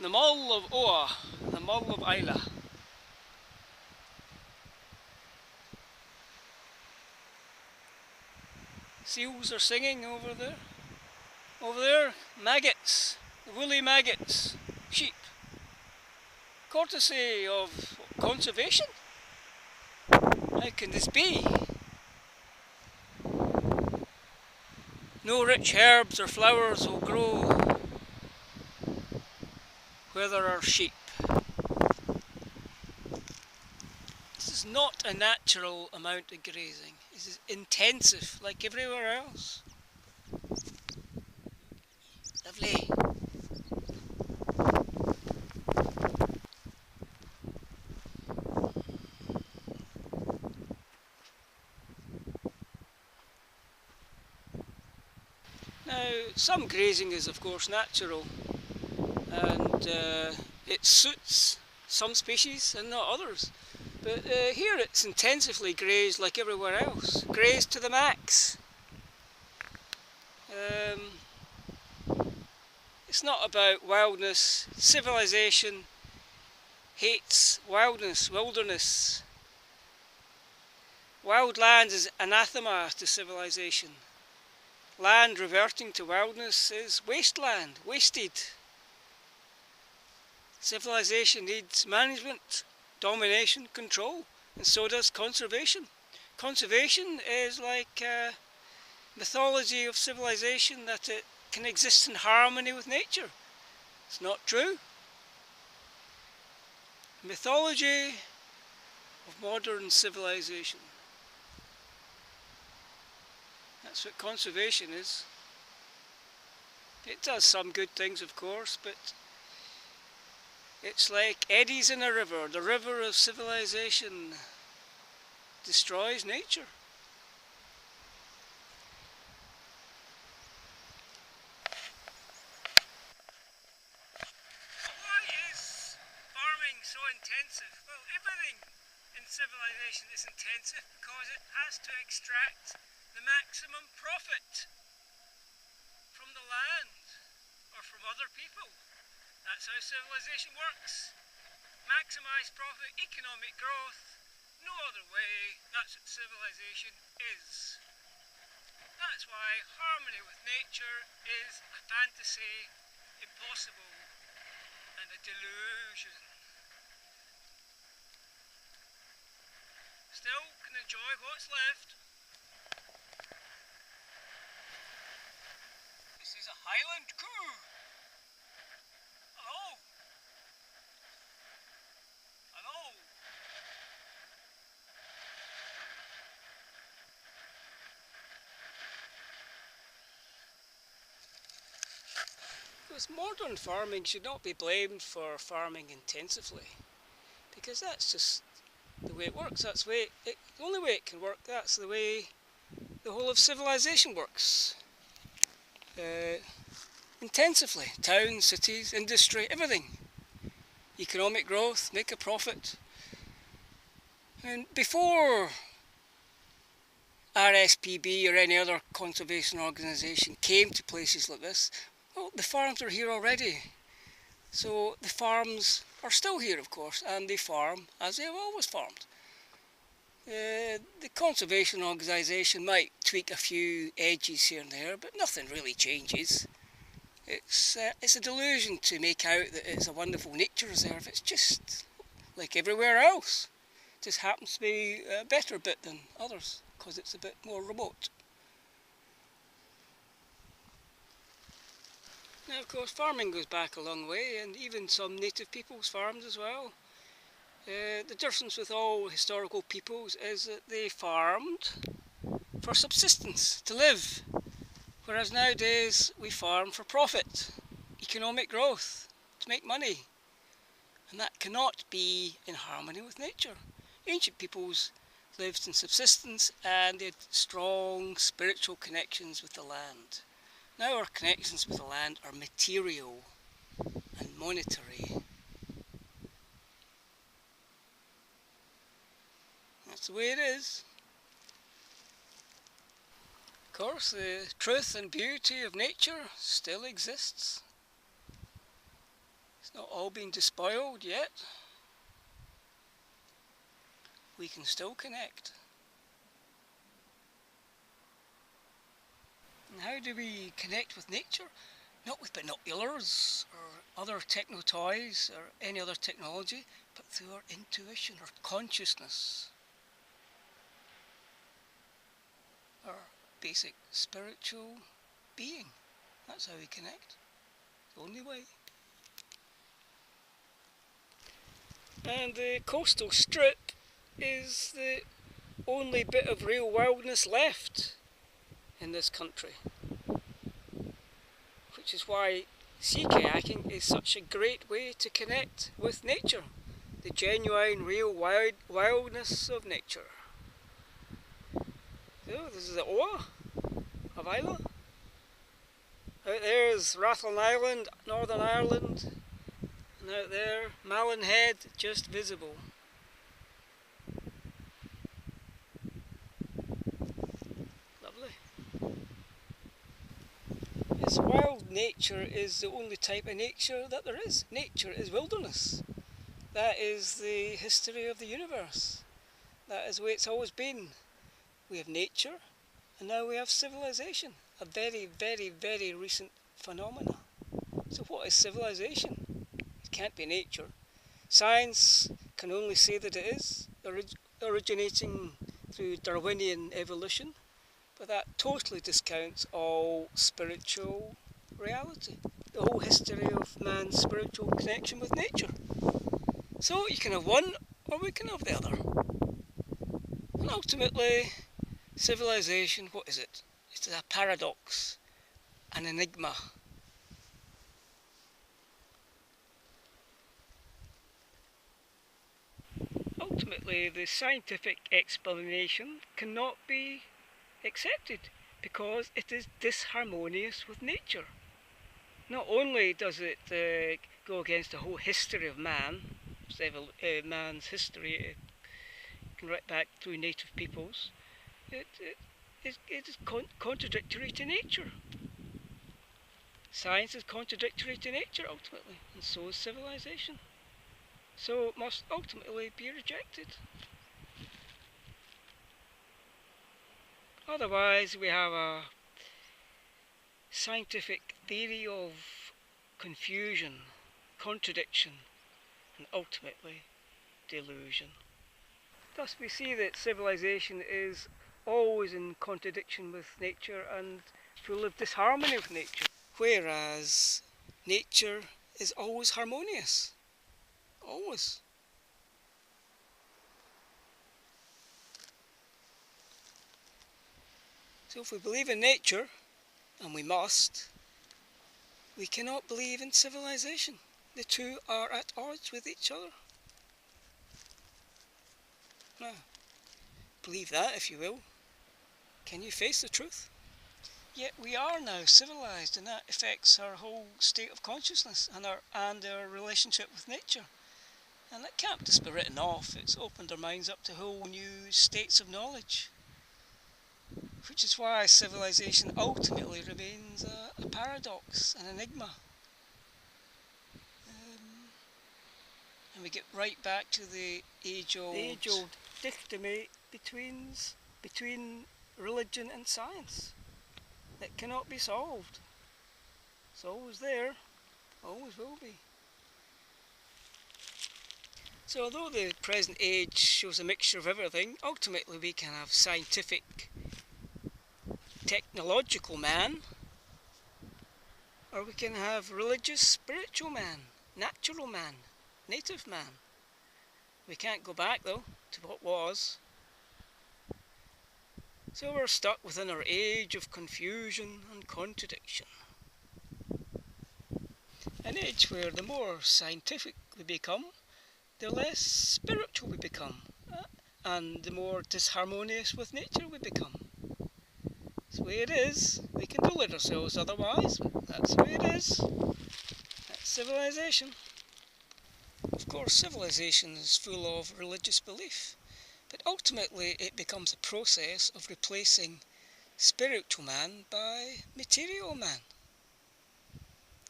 The Mull of Oa, the Mull of Islay. Seals are singing over there. Over there, maggots, the woolly maggots, sheep. Courtesy of conservation? How can this be? No rich herbs or flowers will grow where there are sheep. This is not a natural amount of grazing. This is intensive, like everywhere else. Lovely. Now, some grazing is of course natural, and it suits some species and not others. But here it's intensively grazed like everywhere else, grazed to the max. It's not about wildness. Civilization hates wilderness. Wild land is anathema to civilization. Land reverting to wildness is wasteland, wasted. Civilization needs management, domination, control, and so does conservation. Conservation is like mythology of civilization, that it can exist in harmony with nature. It's not true. Mythology of modern civilization. That's what conservation is. It does some good things, of course, but it's like eddies in a river. The river of civilization destroys nature. Why is farming so intensive? Well, everything in civilization is intensive because it has to extract the maximum profit from the land or from other people. That's how civilization works. Maximise profit, economic growth, no other way. That's what civilization is. That's why harmony with nature is a fantasy, impossible, and a delusion. Still can enjoy what's left. This is a highland coo. Hello. Hello. Because modern farming should not be blamed for farming intensively, because that's just the way it works. That's the only way it can work. That's the way the whole of civilization works. Intensively. Towns, cities, industry, everything. Economic growth, make a profit. And before RSPB or any other conservation organisation came to places like this, well, the farms are here already. So the farms are still here, of course, and they farm as they have always farmed. The conservation organisation might tweak a few edges here and there, but nothing really changes. It's a delusion to make out that it's a wonderful nature reserve. It's just like everywhere else. It just happens to be a better bit than others because it's a bit more remote. Now, of course, farming goes back a long way, and even some native peoples farmed as well. The difference with all historical peoples is that they farmed for subsistence, to live. Whereas nowadays we farm for profit, economic growth, to make money. And that cannot be in harmony with nature. Ancient peoples lived in subsistence and they had strong spiritual connections with the land. Now our connections with the land are material and monetary. That's the way it is. Of course, the truth and beauty of nature still exists. It's not all been despoiled yet. We can still connect. And how do we connect with nature? Not with binoculars or other techno toys or any other technology, but through our intuition, our consciousness, our basic spiritual being. That's how we connect. The only way. And the coastal strip is the only bit of real wildness left in this country, which is why sea kayaking is such a great way to connect with nature, the genuine real wildness of nature. So this is the Oa of Islay. Out there is Rathlin Island, Northern Ireland, and out there Malin Head just visible. This wild nature is the only type of nature that there is. Nature is wilderness. That is the history of the universe. That is the way it's always been. We have nature, and now we have civilization. A very, very, very recent phenomena. So what is civilization? It can't be nature. Science can only say that it is, originating through Darwinian evolution. But that totally discounts all spiritual reality, the whole history of man's spiritual connection with nature. So you can have one or we can have the other. And ultimately, civilization, what is it? It's a paradox, an enigma. Ultimately, the scientific explanation cannot be accepted because it is disharmonious with nature. Not only does it go against the whole history of man, man's history, right back through native peoples, it is contradictory to nature. Science is contradictory to nature ultimately, and so is civilization. So it must ultimately be rejected. Otherwise, we have a scientific theory of confusion, contradiction, and ultimately delusion. Thus we see that civilization is always in contradiction with nature and full of disharmony with nature, whereas nature is always harmonious. Always. So if we believe in nature, and we must, we cannot believe in civilization. The two are at odds with each other. Now, believe that if you will. Can you face the truth? Yet we are now civilized, and that affects our whole state of consciousness and our relationship with nature. And that can't just be written off. It's opened our minds up to whole new states of knowledge. Which is why civilization ultimately remains a paradox, an enigma. And we get right back to the age-old dichotomy between religion and science that cannot be solved. It's always there, always will be. So although the present age shows a mixture of everything, ultimately we can have scientific, technological man, or we can have religious, spiritual man, natural man, native man. We can't go back though to what was. So we're stuck within our age of confusion and contradiction. An age where the more scientific we become, the less spiritual we become, and the more disharmonious with nature we become. That's the way it is. We can delude ourselves otherwise, but that's the way it is. That's civilization. Of course, civilization is full of religious belief, but ultimately it becomes a process of replacing spiritual man by material man.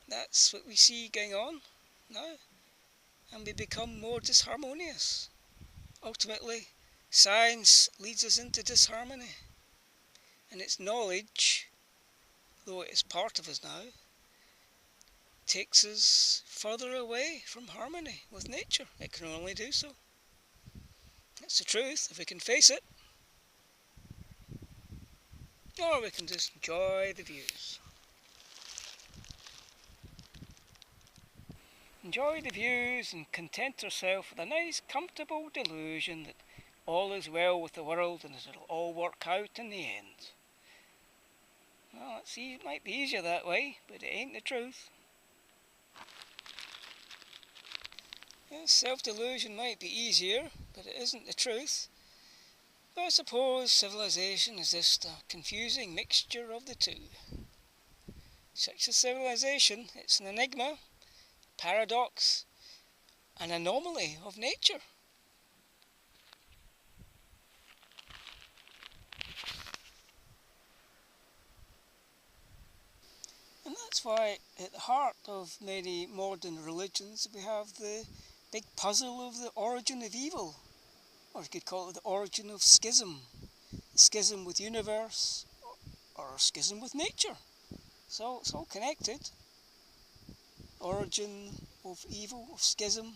That's what we see going on now, and we become more disharmonious. Ultimately, science leads us into disharmony, and its knowledge, though it is part of us now, takes us further away from harmony with nature. It can only do so. That's the truth, if we can face it. Or we can just enjoy the views. Enjoy the views and content ourselves with a nice comfortable delusion that all is well with the world and it'll all work out in the end. Well, it might be easier that way, but it ain't the truth. Yes, self-delusion might be easier, but it isn't the truth. But I suppose civilization is just a confusing mixture of the two. Such a civilization, it's an enigma, paradox, an anomaly of nature. And that's why at the heart of many modern religions we have the big puzzle of the origin of evil, or you could call it the origin of schism. Schism with universe, or schism with nature. So it's all connected. Origin of evil, of schism,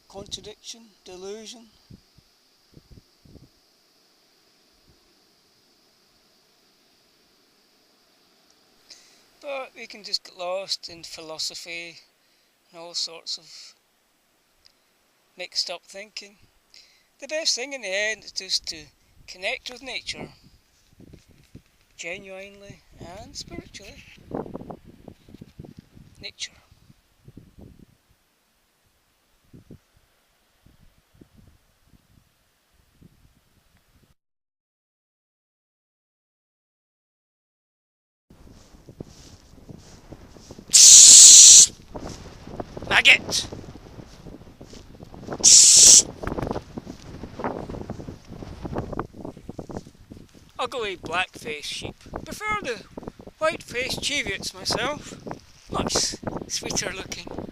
contradiction, delusion. But we can just get lost in philosophy and all sorts of mixed up thinking. The best thing in the end is just to connect with nature, genuinely and spiritually. Nature. Maggot! Ugly black-faced sheep. Prefer the white-faced cheviots myself. Much sweeter looking.